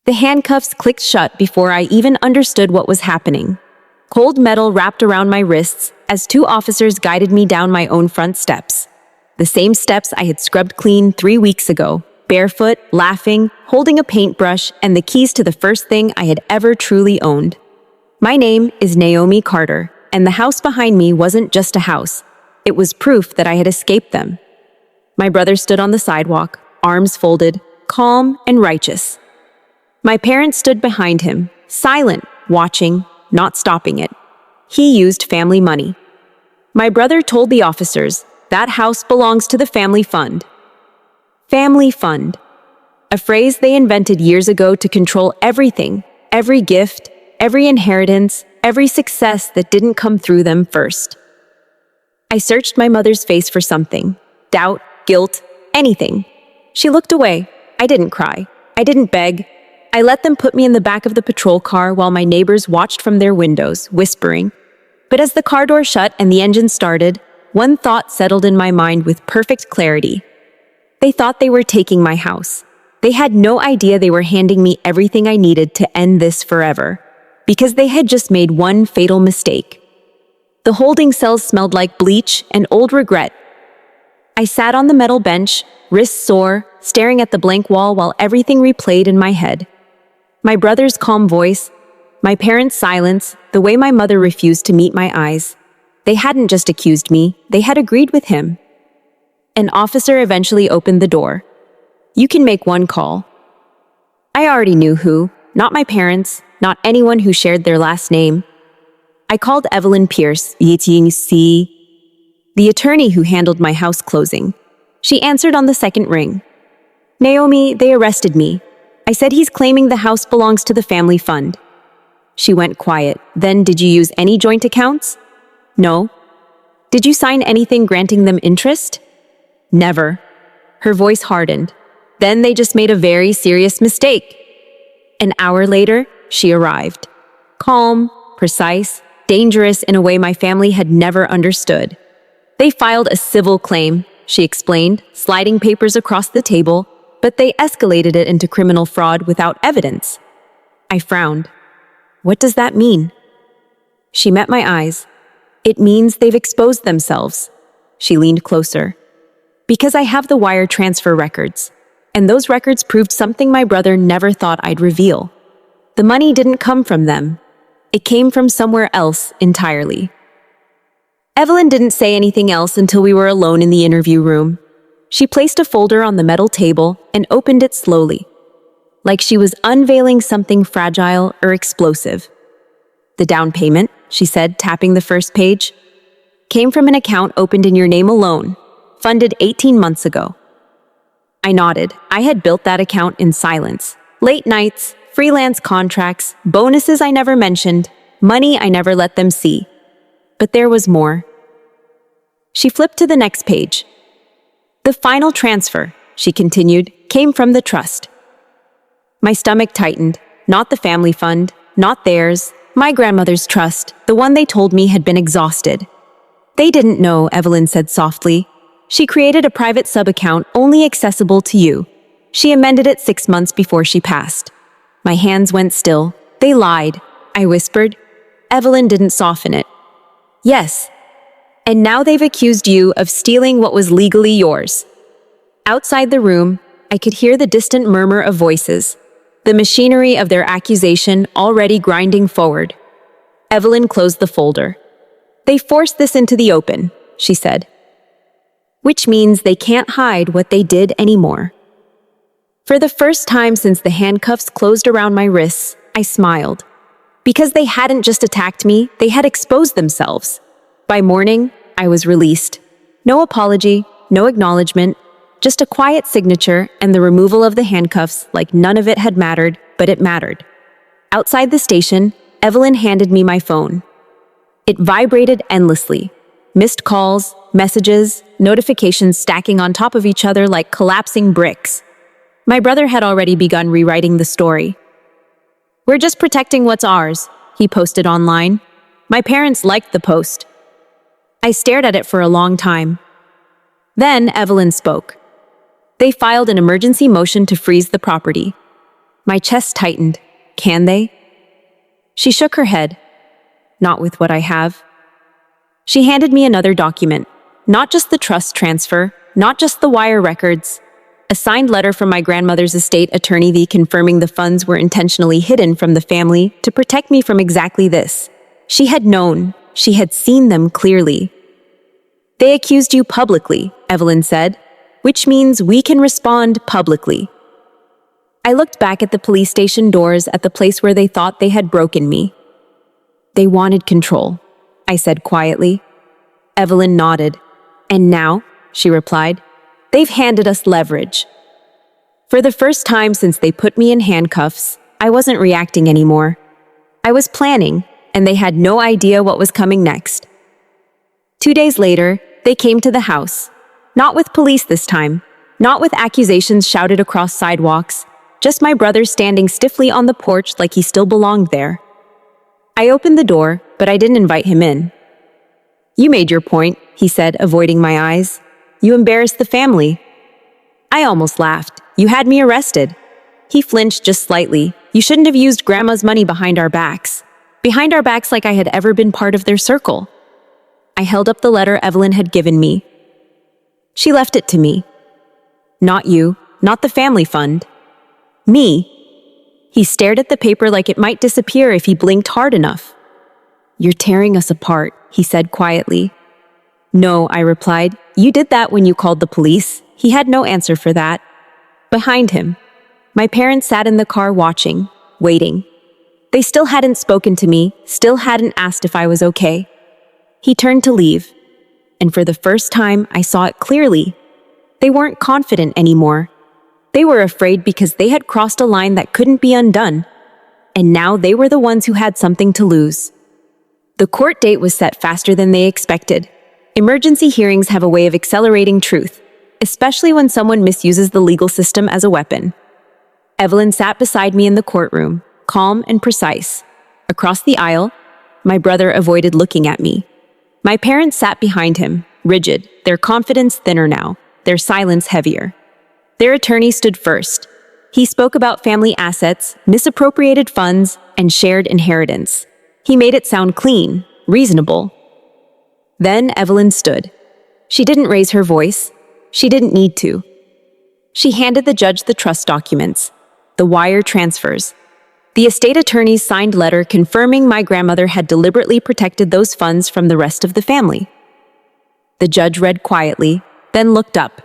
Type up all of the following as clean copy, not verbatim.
The handcuffs clicked shut before I even understood what was happening. Cold metal wrapped around my wrists as two officers guided me down my own front steps. The same steps I had scrubbed clean 3 weeks ago, barefoot, laughing, holding a paintbrush, and the keys to the first thing I had ever truly owned. My name is Naomi Carter, and the house behind me wasn't just a house. It was proof that I had escaped them. My brother stood on the sidewalk, arms folded, calm and righteous. My parents stood behind him, silent, watching, not stopping it. He used family money. My brother told the officers, "That house belongs to the family fund." Family fund. A phrase they invented years ago to control everything, every gift, every inheritance, every success that didn't come through them first. I searched my mother's face for something. Doubt, guilt, anything. She looked away. I didn't cry. I didn't beg. I let them put me in the back of the patrol car while my neighbors watched from their windows, whispering. But as the car door shut and the engine started, one thought settled in my mind with perfect clarity. They thought they were taking my house. They had no idea they were handing me everything I needed to end this forever, because they had just made one fatal mistake. The holding cells smelled like bleach and old regret. I sat on the metal bench, wrists sore, staring at the blank wall while everything replayed in my head. My brother's calm voice, my parents' silence, the way my mother refused to meet my eyes. They hadn't just accused me, they had agreed with him. An officer eventually opened the door. "You can make one call." I already knew who, not my parents, not anyone who shared their last name. I called Evelyn Pierce, the attorney who handled my house closing. She answered on the second ring. "Naomi, they arrested me. I said he's claiming the house belongs to the family fund." She went quiet. "Then did you use any joint accounts?" "No." "Did you sign anything granting them interest?" "Never." Her voice hardened. "Then they just made a very serious mistake." An hour later, she arrived. Calm, precise, dangerous in a way my family had never understood. "They filed a civil claim," she explained, sliding papers across the table, "but they escalated it into criminal fraud without evidence." I frowned. "What does that mean?" She met my eyes. "It means they've exposed themselves." She leaned closer. "Because I have the wire transfer records, and those records proved something my brother never thought I'd reveal. The money didn't come from them. It came from somewhere else entirely." Evelyn didn't say anything else until we were alone in the interview room. She placed a folder on the metal table and opened it slowly, like she was unveiling something fragile or explosive. "The down payment," she said, tapping the first page, "came from an account opened in your name alone, funded 18 months ago." I nodded. I had built that account in silence. Late nights, freelance contracts, bonuses I never mentioned, money I never let them see. But there was more. She flipped to the next page. "The final transfer," she continued, "came from the trust." My stomach tightened. Not the family fund, not theirs, my grandmother's trust, the one they told me had been exhausted. "They didn't know," Evelyn said softly. "She created a private sub-account only accessible to you. She amended it 6 months before she passed." My hands went still. "They lied," I whispered. Evelyn didn't soften it. "Yes. And now they've accused you of stealing what was legally yours." Outside the room, I could hear the distant murmur of voices, the machinery of their accusation already grinding forward. Evelyn closed the folder. "They forced this into the open," she said. "Which means they can't hide what they did anymore." For the first time since the handcuffs closed around my wrists, I smiled. Because they hadn't just attacked me, they had exposed themselves. By morning, I was released. No apology, no acknowledgement, just a quiet signature and the removal of the handcuffs like none of it had mattered, but it mattered. Outside the station, Evelyn handed me my phone. It vibrated endlessly. Missed calls, messages, notifications stacking on top of each other like collapsing bricks. My brother had already begun rewriting the story. "We're just protecting what's ours," he posted online. My parents liked the post. I stared at it for a long time. Then Evelyn spoke. "They filed an emergency motion to freeze the property." My chest tightened. Can they? She shook her head. Not with what I have. She handed me another document. Not just the trust transfer, not just the wire records. A signed letter from my grandmother's estate attorney confirming the funds were intentionally hidden from the family to protect me from exactly this. She had known. She had seen them clearly. They accused you publicly, Evelyn said, which means we can respond publicly. I looked back at the police station doors at the place where they thought they had broken me. They wanted control, I said quietly. Evelyn nodded. And now, she replied, they've handed us leverage. For the first time since they put me in handcuffs, I wasn't reacting anymore. I was planning, and they had no idea what was coming next. 2 days later, they came to the house. Not with police this time, not with accusations shouted across sidewalks, just my brother standing stiffly on the porch like he still belonged there. I opened the door, but I didn't invite him in. You made your point, he said, avoiding my eyes. You embarrassed the family. I almost laughed. You had me arrested. He flinched just slightly. You shouldn't have used Grandma's money behind our backs. Behind our backs like I had ever been part of their circle. I held up the letter Evelyn had given me. She left it to me. Not you, not the family fund. Me. He stared at the paper like it might disappear if he blinked hard enough. You're tearing us apart, he said quietly. No, I replied. You did that when you called the police. He had no answer for that. Behind him, my parents sat in the car watching, waiting. They still hadn't spoken to me, still hadn't asked if I was okay. He turned to leave, and for the first time, I saw it clearly. They weren't confident anymore. They were afraid because they had crossed a line that couldn't be undone, and now they were the ones who had something to lose. The court date was set faster than they expected. Emergency hearings have a way of accelerating truth, especially when someone misuses the legal system as a weapon. Evelyn sat beside me in the courtroom, calm and precise. Across the aisle, my brother avoided looking at me. My parents sat behind him, rigid, their confidence thinner now, their silence heavier. Their attorney stood first. He spoke about family assets, misappropriated funds, and shared inheritance. He made it sound clean, reasonable. Then Evelyn stood. She didn't raise her voice. She didn't need to. She handed the judge the trust documents, the wire transfers, the estate attorney's signed letter confirming my grandmother had deliberately protected those funds from the rest of the family. The judge read quietly, then looked up.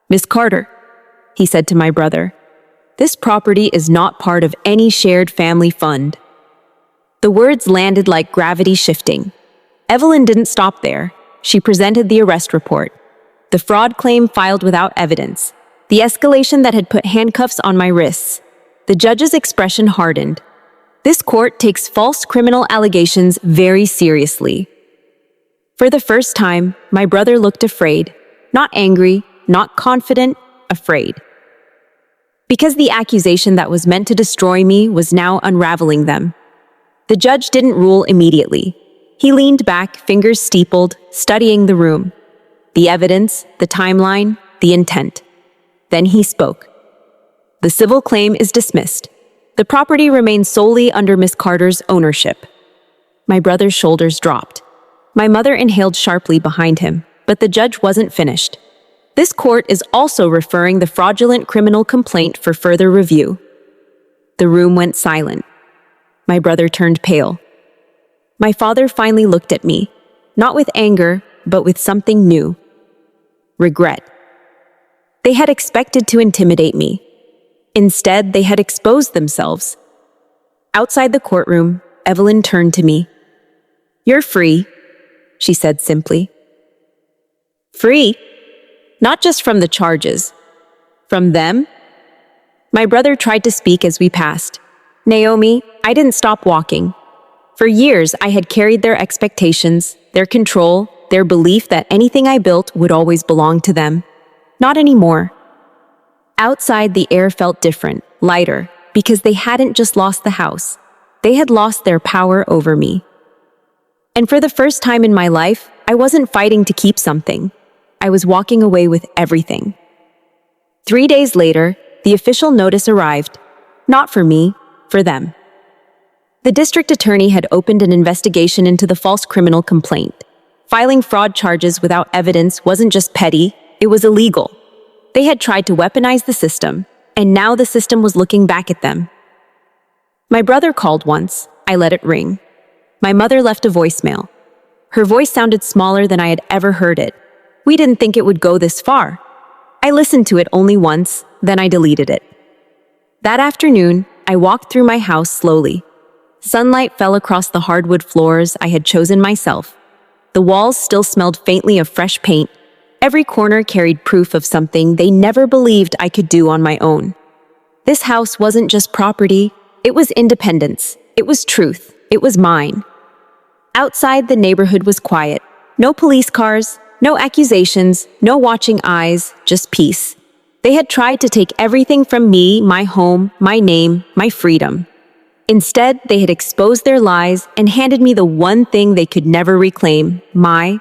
Miss Carter, he said to my brother, this property is not part of any shared family fund. The words landed like gravity shifting. Evelyn didn't stop there. She presented the arrest report. The fraud claim filed without evidence. The escalation that had put handcuffs on my wrists. The judge's expression hardened. This court takes false criminal allegations very seriously. For the first time, my brother looked afraid. Not angry, not confident, afraid. Because the accusation that was meant to destroy me was now unraveling them. The judge didn't rule immediately. He leaned back, fingers steepled, studying the room. The evidence, the timeline, the intent. Then he spoke. The civil claim is dismissed. The property remains solely under Miss Carter's ownership. My brother's shoulders dropped. My mother inhaled sharply behind him, but the judge wasn't finished. This court is also referring the fraudulent criminal complaint for further review. The room went silent. My brother turned pale. My father finally looked at me, not with anger, but with something new. Regret. They had expected to intimidate me. Instead, they had exposed themselves. Outside the courtroom, Evelyn turned to me. You're free, she said simply. Free? Not just from the charges. From them? My brother tried to speak as we passed. Naomi, I didn't stop walking. For years, I had carried their expectations, their control, their belief that anything I built would always belong to them. Not anymore. Outside, the air felt different, lighter, because they hadn't just lost the house. They had lost their power over me. And for the first time in my life, I wasn't fighting to keep something. I was walking away with everything. 3 days later, the official notice arrived. Not for me, for them. The district attorney had opened an investigation into the false criminal complaint. Filing fraud charges without evidence wasn't just petty, it was illegal. They had tried to weaponize the system, and now the system was looking back at them. My brother called once. I let it ring. My mother left a voicemail. Her voice sounded smaller than I had ever heard it. We didn't think it would go this far. I listened to it only once, then I deleted it. That afternoon, I walked through my house slowly. Sunlight fell across the hardwood floors I had chosen myself. The walls still smelled faintly of fresh paint. Every corner carried proof of something they never believed I could do on my own. This house wasn't just property, it was independence. It was truth. It was mine. Outside, the neighborhood was quiet. No police cars, no accusations, no watching eyes, just peace. They had tried to take everything from me, my home, my name, my freedom. Instead, they had exposed their lies and handed me the one thing they could never reclaim, my